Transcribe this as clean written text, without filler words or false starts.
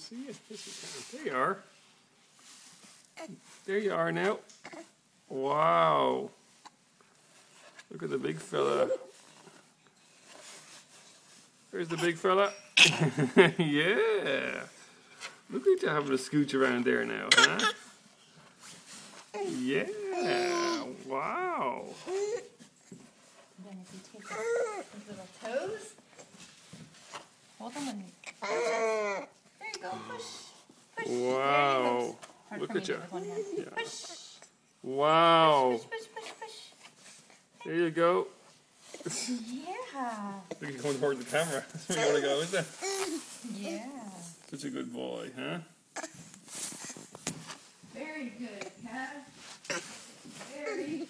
see you. Yes, you can. There you are. There you are now. Wow. Look at the big fella. There's the big fella. Yeah. Look at you having a scooch around there now, huh? Yeah. Wow. Then if you take his little toes, hold them and there you go, push. Push. Wow. Look at you. Yeah. Push. Wow. Push, push, push, push. There you go. Yeah. Look, you're going toward the camera. That's where you want to go, isn't it? Yeah. Such a good boy, huh? Very good, Cat. Very good.